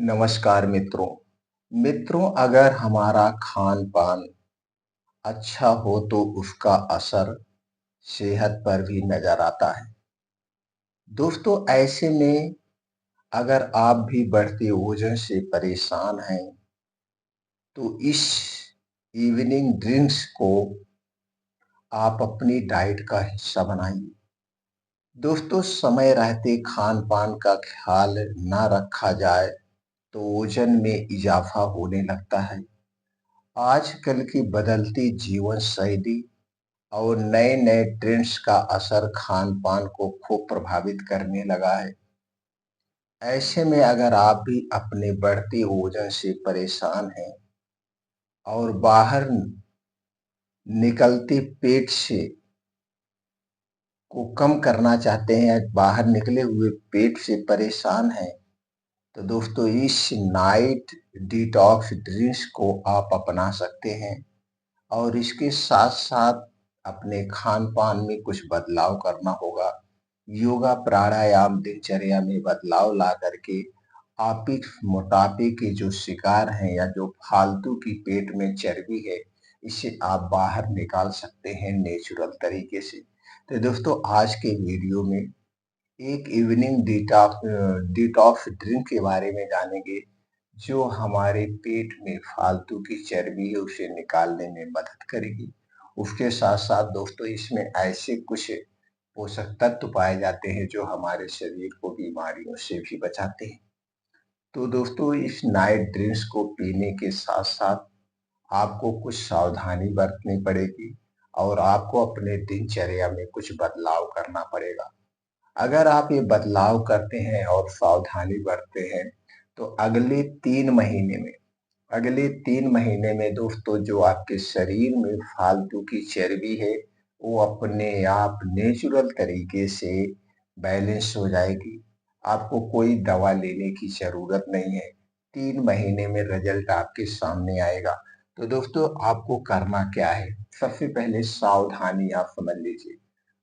नमस्कार मित्रों। मित्रों, अगर हमारा खान-पान अच्छा हो तो उसका असर सेहत पर भी नज़र आता है। दोस्तों, ऐसे में अगर आप भी बढ़ते वज़न से परेशान हैं, तो इस इवनिंग ड्रिंक्स को आप अपनी डाइट का हिस्सा बनाइए। दोस्तों, समय रहते खान-पान का ख़्याल ना रखा जाए, तो वज़न में इज़ाफ़ा होने लगता है। आजकल की बदलती जीवन शैली और नए-नए ट्रेंड्स का असर खान-पान को खूब प्रभावित करने लगा है। ऐसे में अगर आप भी अपने बढ़ते वज़न से परेशान हैं और बाहर निकलते पेट से को कम करना चाहते हैं या बाहर निकले हुए पेट से परेशान हैं, तो दोस्तों इस नाइट डिटॉक्स ड्रिंक्स को आप अपना सकते हैं। और इसके साथ-साथ अपने खान-पान में कुछ बदलाव करना होगा। योगा, प्राणायाम, दिनचर्या में बदलाव ला करके आप इस मोटापे के जो शिकार हैं या जो फालतू की पेट में चर्बी है, इसे आप बाहर निकाल सकते हैं नेचुरल तरीके से। तो दोस्तों, आज के वीडियो में एक इवनिंग डिटॉक्स ड्रिंक के बारे में जानेंगे, जो हमारे पेट में फालतू की चर्बी है उसे निकालने में मदद करेगी। उसके साथ-साथ दोस्तों, इसमें ऐसे कुछ पोषक तत्व पाए जाते हैं जो हमारे शरीर को बीमारियों से भी बचाते हैं। तो दोस्तों, इस नाइट ड्रिंक्स को पीने के साथ-साथ आपको कुछ सावधानी बरतनी पड़ेगी और आपको अपने दिनचर्या में कुछ बदलाव करना पड़ेगा। अगर आप ये बदलाव करते हैं और सावधानी बरतते हैं, तो अगले 3 महीने में दोस्तों, जो आपके शरीर में फालतू की चर्बी है, वो अपने आप नेचुरल तरीके से बैलेंस हो जाएगी। आपको कोई दवा लेने की ज़रूरत नहीं है। 3 महीने में रिज़ल्ट आपके सामने आएगा। तो दोस्तों, आपको करना क्या है? सबसे पहले सावधानी आप समझ लीजिए।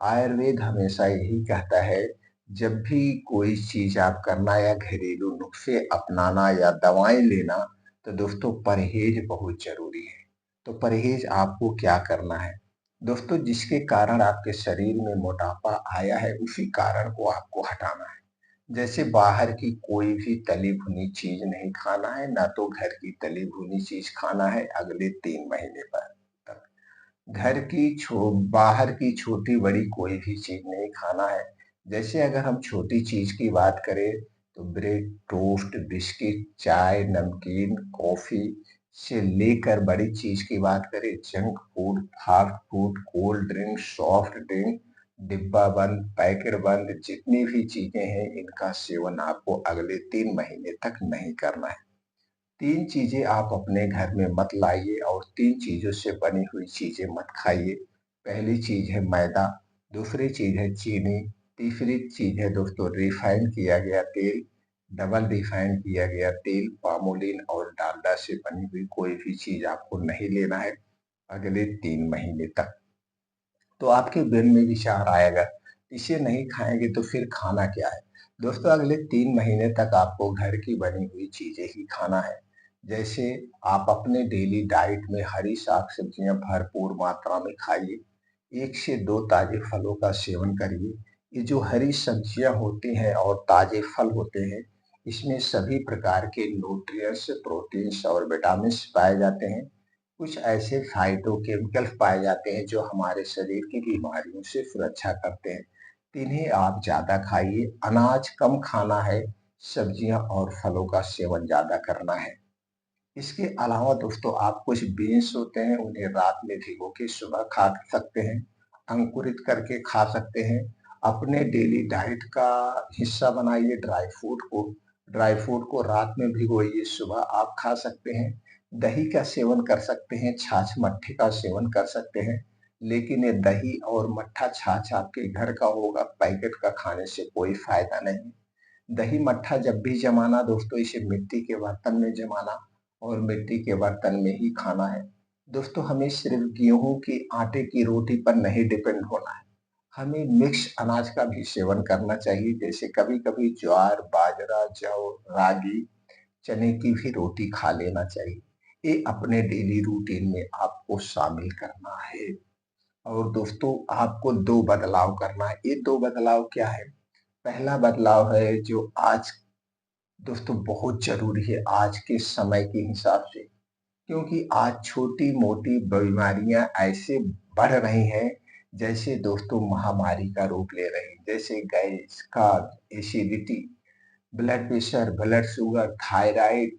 आयुर्वेद हमेशा यही कहता है, जब भी कोई चीज़ आप करना या घरेलू नुस्खे अपनाना या दवाएँ लेना, तो दोस्तों परहेज बहुत ज़रूरी है। तो परहेज आपको क्या करना है? दोस्तों, जिसके कारण आपके शरीर में मोटापा आया है, उसी कारण को आपको हटाना है। जैसे बाहर की कोई भी तली भुनी चीज़ नहीं खाना है, ना तो घर की तली भुनी चीज़ खाना है अगले 3 महीने पर तक। घर की छो बाहर की छोटी-बड़ी कोई भी चीज़ नहीं खाना है। जैसे अगर हम छोटी चीज़ की बात करें, तो ब्रेड, टोस्ट, बिस्किट, चाय, नमकीन, कॉफ़ी से लेकर बड़ी चीज़ की बात करें, junk food, fast food, cold drink, soft drink, डिब्बा बंद, पैकेट बंद, जितनी भी चीज़ें हैं, इनका सेवन आपको अगले 3 महीने तक नहीं करना है। 3 चीज़ें आप अपने घर में मत लाइए और 3 चीज़ों से बनी हुई चीज़ें मत खाइए। पहली चीज़ है मैदा, दूसरी चीज़ है चीनी, तीसरी चीज़ है दोस्तों रिफाइन किया गया तेल, डबल रिफाइन किया गया तेल, पामोलिन और डालडा से बनी हुई कोई भी चीज़ आपको नहीं लेना है अगले 3 महीने तक। तो आपके मन में विचार आएगा, इसे नहीं खाएँगे तो फिर खाना क्या है? दोस्तों, अगले 3 महीने तक आपको घर की बनी हुई चीज़ें ही खाना है। जैसे आप अपने डेली डाइट में हरी साग-सब्जियाँ भरपूर मात्रा में खाइए, 1 से 2 ताज़े फलों का सेवन करिए। ये जो हरी सब्जियाँ होती हैं और ताज़े फल होते हैं, इसमें सभी प्रकार के न्यूट्रिएंट्स, प्रोटीन्स और विटामिन्स पाए जाते हैं। कुछ ऐसे फाइटोकेमिकल्स पाए जाते हैं जो हमारे शरीर की बीमारियों से सुरक्षा करते हैं। तो इन्हें आप ज़्यादा खाइए, अनाज कम खाना है, सब्जियाँ और फलों का सेवन ज़्यादा करना है। इसके अलावा दोस्तों, आप कुछ बीन्स होते हैं, उन्हें रात में भिगो के सुबह खा सकते हैं, अंकुरित करके खा सकते हैं। अपने डेली डाइट का हिस्सा बनाइए ड्राई फ्रूट को रात में भिगोइए, सुबह आप खा सकते हैं। दही का सेवन कर सकते हैं, छाछ मट्ठे का सेवन कर सकते हैं, लेकिन ये दही और मट्ठा छाछ आपके घर का होगा, पैकेट का खाने से कोई फ़ायदा नहीं। दही मट्ठा जब भी जमाना दोस्तों, इसे मिट्टी के बर्तन में जमाना और मिट्टी के बर्तन में ही खाना है। दोस्तों, हमें सिर्फ गेहूं की आटे की रोटी पर नहीं डिपेंड होना है। हमें मिक्स अनाज का भी सेवन करना चाहिए, जैसे कभी कभी ज्वार, बाजरा, जौ, रागी, चने की भी रोटी खा लेना चाहिए। ये अपने डेली रूटीन में आपको शामिल करना है। और दोस्तों आपको 2 बदलाव करना है। ये 2 बदलाव क्या है? पहला बदलाव है जो आज दोस्तों बहुत ज़रूरी है आज के समय के हिसाब से, क्योंकि आज छोटी-मोटी बीमारियाँ ऐसे बढ़ रही हैं, जैसे दोस्तों महामारी का रूप ले रही हैं। जैसे गैस, कब्ज़, acidity, blood pressure, blood sugar, thyroid,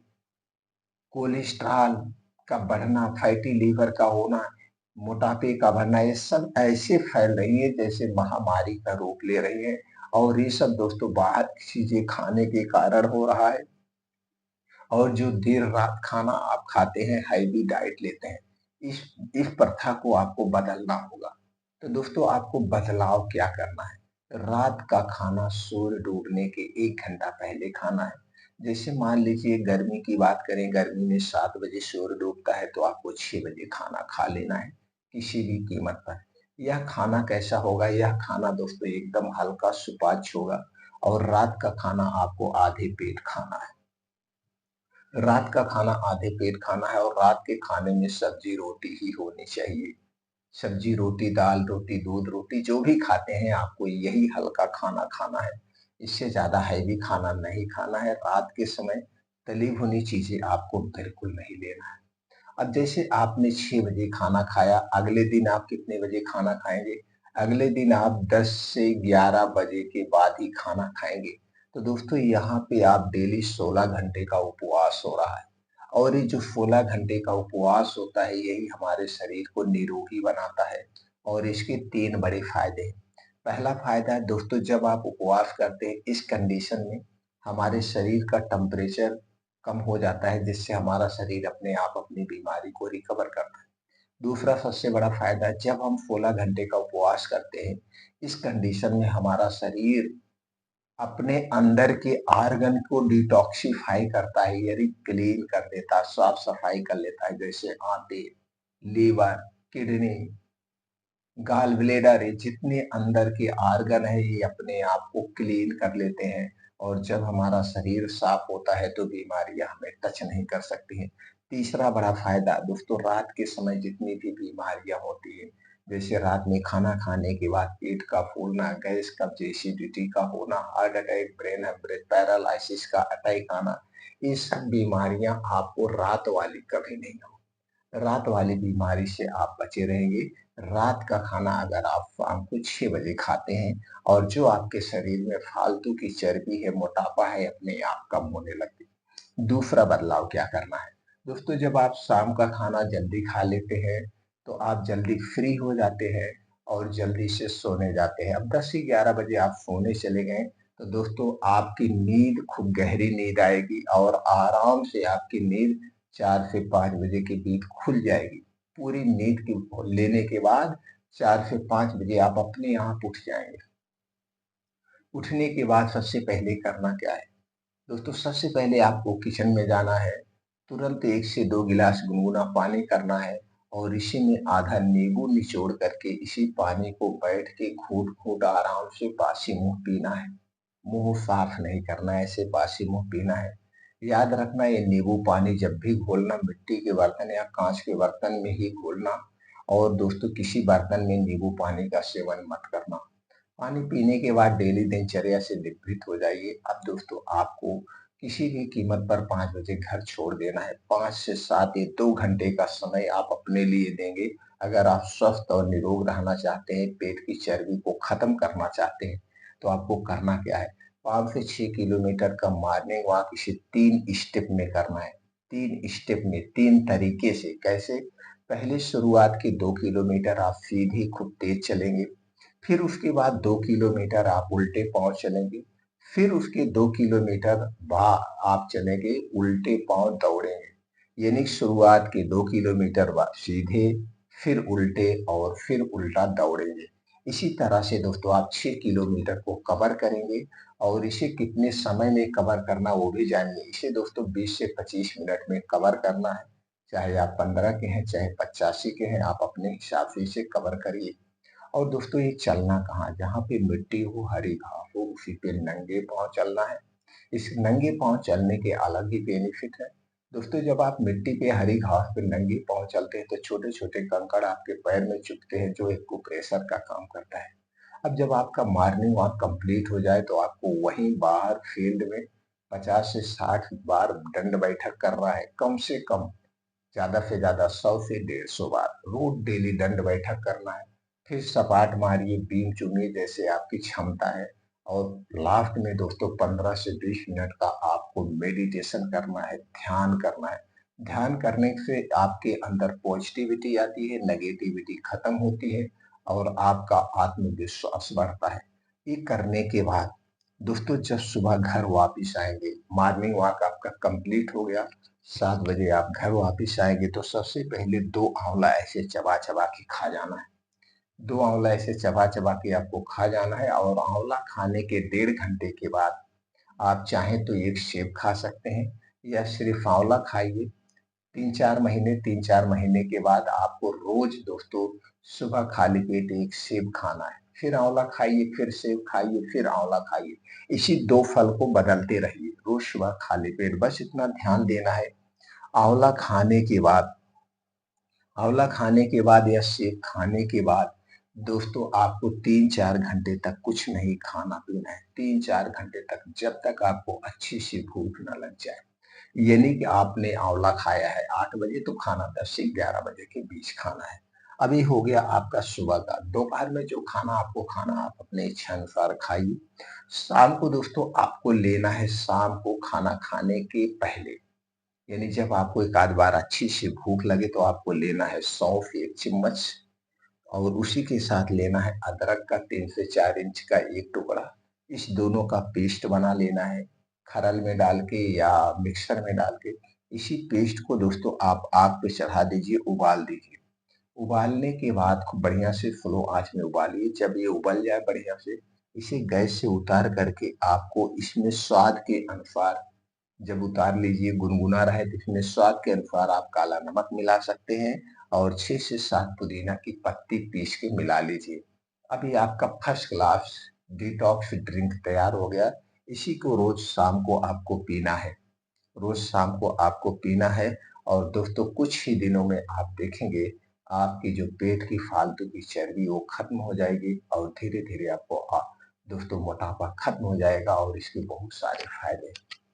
cholesterol का बढ़ना, फैटी लीवर का होना, मोटापे का बढ़ना, ये सब ऐसे फैल रही है जैसे महामारी का रूप ले रही है। और ये सब दोस्तों बाहर की चीज़ें खाने के कारण हो रहा है। और जो देर रात खाना आप खाते हैं, हैवी डाइट लेते हैं, इस इस प्रथा को आपको बदलना होगा। तो दोस्तों आपको बदलाव क्या करना है? रात का खाना सूर्य डूबने के 1 घंटा पहले खाना है। जैसे मान लीजिए गर्मी की बात करें, गर्मी में 7 बजे सूर्य डूबता है तो आपको 6 बजे खाना खा लेना है, किसी भी कीमत पर। यह खाना कैसा होगा? यह खाना दोस्तों एकदम हल्का सुपाच्य होगा और रात का खाना आपको आधे पेट खाना है। रात का खाना आधे पेट खाना है और रात के खाने में सब्जी रोटी ही होनी चाहिए। सब्जी रोटी, दाल रोटी, दूध रोटी जो भी खाते हैं आपको यही हल्का खाना खाना है। इससे ज़्यादा हैवी खाना नहीं खाना है। रात के समय तली भुनी चीज़ें आपको बिल्कुल नहीं लेना है। अब जैसे आपने 6 बजे खाना खाया, अगले दिन आप कितने बजे खाना खाएँगे? अगले दिन आप 10 से 11 बजे के बाद ही खाना खाएँगे। तो दोस्तों यहाँ पे आप डेली 16 घंटे का उपवास हो रहा है। और ये जो 16 घंटे का उपवास होता है यही हमारे शरीर को निरोगी बनाता है और इसके 3 बड़े फायदे हैं। पहला फायदा है दोस्तों जब आप उपवास करते हैं इस कंडीशन में हमारे शरीर का टेम्परेचर कम हो जाता है जिससे हमारा शरीर अपने आप अपनी बीमारी को रिकवर करता है। दूसरा सबसे बड़ा फायदा जब हम 16 घंटे का उपवास करते हैं, इस कंडीशन में हमारा शरीर अपने अंदर के ऑर्गन को डिटॉक्सिफाई करता है यानी क्लीन कर देता है, साफ-सफाई कर लेता है जैसे आंतें, लीवर, किडनी, गॉल ब्लैडर ये जितने अंदर के ऑर्गन है ये अपने आप को क्लीन कर लेते हैं और जब हमारा शरीर साफ होता है तो बीमारियां हमें टच नहीं कर सकती हैं। तीसरा बड़ा फायदा दोस्तों रात के समय जितनी भी बीमारियां होती है जैसे रात में खाना खाने के बाद पेट का फूलना, गैस कब्ज, एसिडिटी का होना, heart attack, brain haemorrhage, paralysis का अटैक आना, ये सब बीमारियां आपको रात वाली कभी नहीं होगी। रात वाली बीमारी से आप बचे रहेंगे। रात का खाना अगर आप शाम को 6 बजे खाते हैं और जो आपके शरीर में फालतू की चर्बी है, मोटापा है, अपने आप कम होने लगती है। दूसरा बदलाव क्या करना है? दोस्तों जब आप शाम का खाना जल्दी खा लेते हैं, तो आप जल्दी फ्री हो जाते हैं और जल्दी से सोने जाते हैं। अब 10 से 11 बजे आप सोने चले गए, तो दोस्तों आपकी नींद खूब गहरी नींद आएगी और आराम से आपकी नींद 4 से 5 बजे के बीच खुल जाएगी। पूरी नींद की लेने के बाद 4 से 5 बजे आप अपने आप उठ जाएँगे। उठने के बाद सबसे पहले करना क्या है? दोस्तों सबसे पहले आपको किचन में जाना है, तुरंत 1 से 2 गिलास गुनगुना पानी करना है और इसी में आधा नींबू निचोड़ करके इसी पानी को बैठ के घूँट-घूँट आराम से बासी मुँह पीना है। मुँह साफ नहीं करना है, ऐसे बासी मुँह पीना है। याद रखना ये नींबू पानी जब भी घोलना मिट्टी के बर्तन या काँच के बर्तन में ही घोलना और दोस्तों किसी बर्तन में नींबू पानी का सेवन मत करना। पानी पीने के बाद डेली दिनचर्या से निवृत्त हो जाइए। अब दोस्तों आपको किसी भी कीमत पर 5 बजे घर छोड़ देना है। 5 से 7 ये 2 घंटे का समय आप अपने लिए देंगे। अगर आप स्वस्थ और निरोग रहना चाहते हैं, पेट की चर्बी को खत्म करना चाहते हैं, तो आपको करना क्या है? 5 से 6 किलोमीटर का मॉर्निंग वॉक इसे 3 स्टेप में करना है। 3 स्टेप में 3 तरीके से कैसे? पहले शुरुआत के 2 किलोमीटर आप सीधी खूब तेज चलेंगे। फिर उसके बाद 2 किलोमीटर आप उल्टे पाँव चलेंगे। फिर उसके 2 किलोमीटर बा आप चलेंगे, उल्टे पाँव दौड़ेंगे। यानी शुरुआत के 2 किलोमीटर सीधे, फिर उल्टे और फिर उल्टा दौड़ेंगे। इसी तरह से दोस्तों आप 6 किलोमीटर को कवर करेंगे और इसे कितने समय में कवर करना वो भी जानिए। इसे दोस्तों 20 से 25 मिनट में कवर करना है। चाहे आप 15 के हैं, चाहे 85 के हैं, आप अपने हिसाब से इसे कवर करिए। और दोस्तों ये चलना कहाँ? जहाँ पे मिट्टी हो, हरी घास हो, उसी पे नंगे पाँव चलना है। इस नंगे पाँव चलने के अलग ही बेनिफिट है। दोस्तों, जब आप मिट्टी पे हरी घास पे नंगे पाँव चलते हैं तो छोटे-छोटे कंकड़ आपके पैर में चुभते हैं जो एक प्रेशर का काम करता है। अब जब आपका मॉर्निंग वॉक कंप्लीट हो जाए तो आपको वहीं बाहर फील्ड में 50 से 60 बार दंड बैठक करना है, कम से कम। ज़्यादा से ज़्यादा 100 से 150 बार रोज डेली दंड बैठक करना है। फिर सपाट मारिए, बीम चुनिए जैसे आपकी क्षमता है। और लास्ट में दोस्तों 15 से 20 मिनट का आपको मेडिटेशन करना है, ध्यान करना है। ध्यान करने से आपके अंदर पॉजिटिविटी आती है, नेगेटिविटी खत्म होती है और आपका आत्मविश्वास बढ़ता है। ये करने के बाद दोस्तों जब सुबह घर वापिस आएंगे, मॉर्निंग वॉक आपका कंप्लीट हो गया, 7 बजे आप घर वापिस आएंगे तो सबसे पहले 2 आंवला ऐसे चबा-चबा के खा जाना है। 2 आंवला ऐसे चबा-चबा के आपको खा जाना है और आंवला खाने के 1.5 घंटे के बाद आप चाहें तो एक सेब खा सकते हैं या सिर्फ आंवला खाइए। 3-4 महीने के बाद आपको रोज दोस्तों सुबह खाली पेट एक सेब खाना है। फिर आंवला खाइए, फिर सेब खाइए, फिर आंवला खाइए। इसी 2 फल को बदलते रहिए, रोज सुबह खाली पेट। बस इतना ध्यान देना है। आंवला खाने के बाद आंवला खाने के बाद या सेब खाने के बाद दोस्तों आपको 3-4 घंटे तक कुछ नहीं खाना-पीना है। 3-4 घंटे तक, जब तक आपको अच्छी सी भूख ना लग जाए। ये नहीं कि आपने आंवला खाया है 8 बजे तो खाना 10 से 11 बजे के बीच खाना है। अब ये हो गया आपका सुबह का। दोपहर में जो खाना आपको खाना आप अपने इच्छा अनुसार खाइए। शाम को दोस्तों आपको लेना है, शाम को खाना खाने के पहले, यानी जब आपको एक आध बार अच्छी सी भूख लगे तो आपको लेना है सौंफ 1 चम्मच और उसी के साथ लेना है अदरक का 3 से 4 इंच का एक टुकड़ा। इस दोनों का पेस्ट बना लेना है, खरल में डाल के या मिक्सर में डाल के। इसी पेस्ट को दोस्तों आप आग पे चढ़ा दीजिए, उबाल दीजिए। उबालने के बाद खूब बढ़िया से स्लो आँच में उबालिए। जब ये उबल जाए बढ़िया से, इसे गैस से उतार करके आपको इसमें स्वाद के अनुसार, जब उतार लीजिए गुनगुना रहे तो इसमें स्वाद के अनुसार आप काला नमक मिला सकते हैं और 6 से 7 पुदीना की पत्ती पीस के मिला लीजिए। अभी आपका फर्स्ट क्लास डिटॉक्स ड्रिंक तैयार हो गया। इसी को रोज शाम को आपको पीना है। रोज शाम को आपको पीना है और दोस्तों कुछ ही दिनों में आप देखेंगे आपकी जो पेट की फालतू की चर्बी वो खत्म हो जाएगी और धीरे-धीरे आपको दोस्तों मोटापा खत्म हो जाएगा और इसके बहुत सारे फायदे हैं।